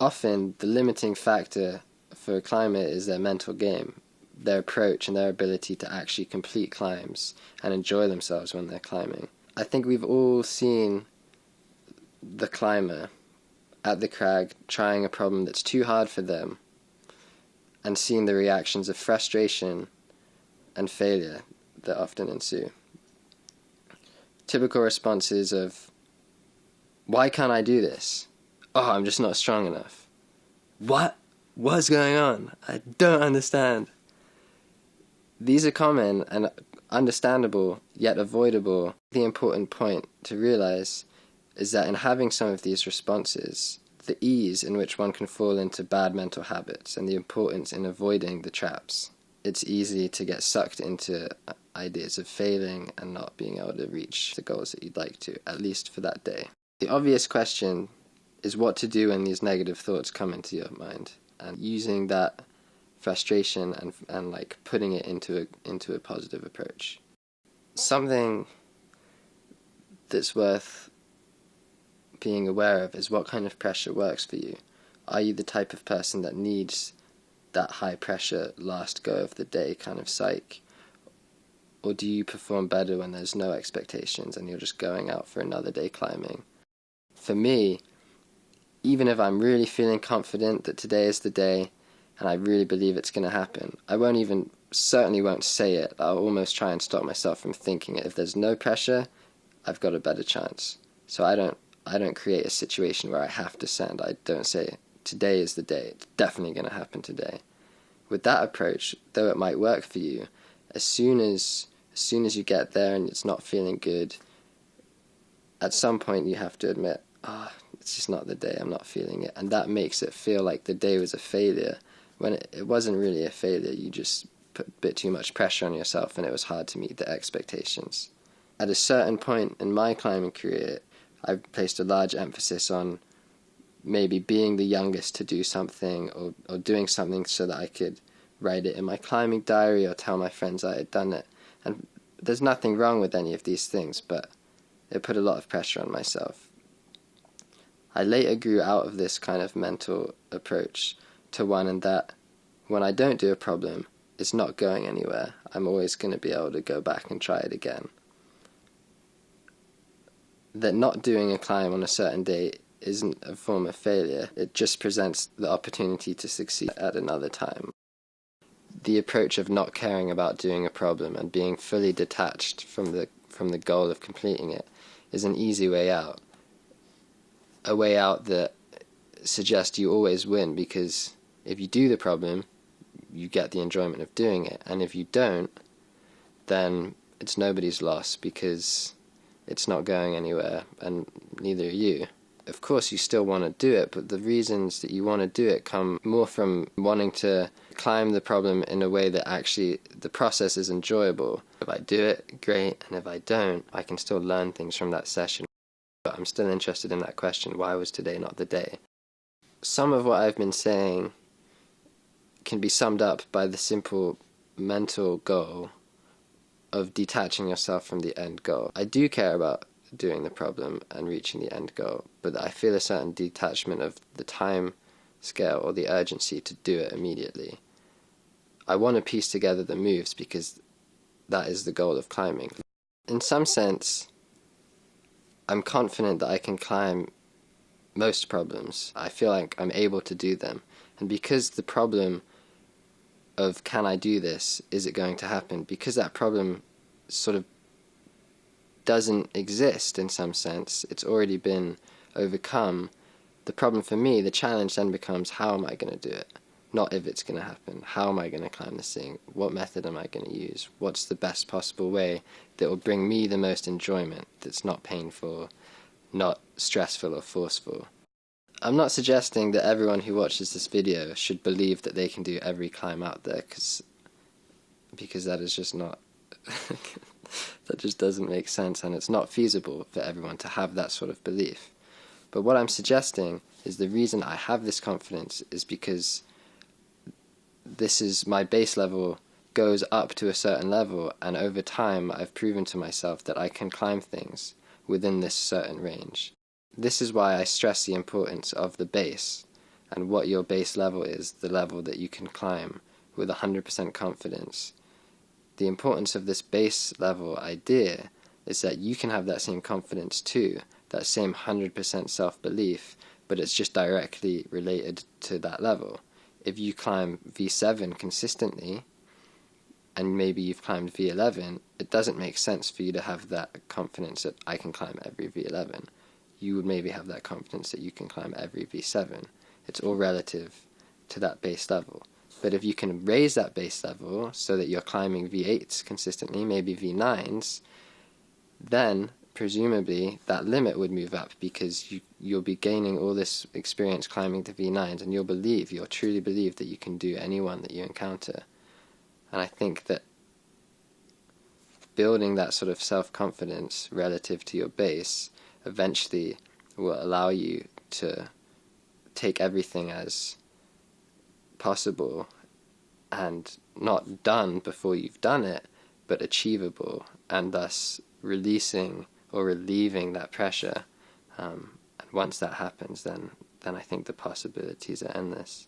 Often, the limiting factor for a climber is their mental game, their approach and their ability to actually complete climbs and enjoy themselves when they're climbing. I think we've all seen the climber at the crag trying a problem that's too hard for them and seen the reactions of frustration and failure that often ensue. Typical responses of, "Why can't I do this? Oh, I'm just not strong enough. What? What's going on? I don't understand." These are common and understandable, yet avoidable. The important point to realize is that in having some of these responses, the ease in which one can fall into bad mental habits and the importance in avoiding the traps. It's easy to get sucked into ideas of failing and not being able to reach the goals that you'd like to, at least for that day. The obvious question is what to do when these negative thoughts come into your mind, and using that frustration and like putting it into a positive approach. Something that's worth being aware of is what kind of pressure works for you. Are you the type of person that needs that high pressure last go of the day kind of psych? Or do you perform better when there's no expectations and you're just going out for another day climbing? For me, even if I'm really feeling confident that today is the day and I really believe it's going to happen, I certainly won't say it. I'll almost try and stop myself from thinking it. If there's no pressure, I've got a better chance. So I don't create a situation where I have to send. I don't say, today is the day, it's definitely going to happen today. With that approach, though it might work for you, as soon as you get there and it's not feeling good, at some point you have to admit, it's just not the day, I'm not feeling it. And that makes it feel like the day was a failure, when it wasn't really a failure. You just put a bit too much pressure on yourself and it was hard to meet the expectations. At a certain point in my climbing career, I placed a large emphasis on maybe being the youngest to do something, or doing something so that I could write it in my climbing diary or tell my friends I had done it. And there's nothing wrong with any of these things, but it put a lot of pressure on myself. I later grew out of this kind of mental approach to one in that when I don't do a problem, it's not going anywhere. I'm always going to be able to go back and try it again. That not doing a climb on a certain day isn't a form of failure. It just presents the opportunity to succeed at another time. The approach of not caring about doing a problem and being fully detached from the goal of completing it is an easy way out. A way out that suggests you always win, because if you do the problem, you get the enjoyment of doing it, and if you don't, then it's nobody's loss because it's not going anywhere, and neither are you. Of course, you still want to do it, but the reasons that you want to do it come more from wanting to climb the problem in a way that actually the process is enjoyable. If I do it, great, and if I don't, I can still learn things from that session. But I'm still interested in that question, why was today not the day? Some of what I've been saying can be summed up by the simple mental goal of detaching yourself from the end goal. I do care about doing the problem and reaching the end goal, but I feel a certain detachment of the time scale or the urgency to do it immediately. I want to piece together the moves because that is the goal of climbing. In some sense, I'm confident that I can climb most problems. I feel like I'm able to do them. And because the problem of can I do this, is it going to happen, because that problem sort of doesn't exist in some sense, it's already been overcome, the problem for me, the challenge then becomes, how am I going to do it? Not if it's going to happen. How am I going to climb this thing? What method am I going to use? What's the best possible way that will bring me the most enjoyment, that's not painful, not stressful or forceful? I'm not suggesting that everyone who watches this video should believe that they can do every climb out there, because that is just not that just doesn't make sense, and it's not feasible for everyone to have that sort of belief. But what I'm suggesting is the reason I have this confidence is because this is my base level goes up to a certain level, and over time I've proven to myself that I can climb things within this certain range. This is why I stress the importance of the base, and what your base level is, the level that you can climb with 100% confidence. The importance of this base level idea is that you can have that same confidence too, that same 100% self-belief, but it's just directly related to that level. If you climb V7 consistently, and maybe you've climbed V11, it doesn't make sense for you to have that confidence that I can climb every V11. You would maybe have that confidence that you can climb every V7. It's all relative to that base level. But if you can raise that base level so that you're climbing V8s consistently, maybe V9s, then presumably that limit would move up, because you'll be gaining all this experience climbing to V9s, and you'll truly believe that you can do any one that you encounter. And I think that building that sort of self-confidence relative to your base eventually will allow you to take everything as possible and not done before you've done it, but achievable, and thus releasing or relieving that pressure. And once that happens, then I think the possibilities are endless.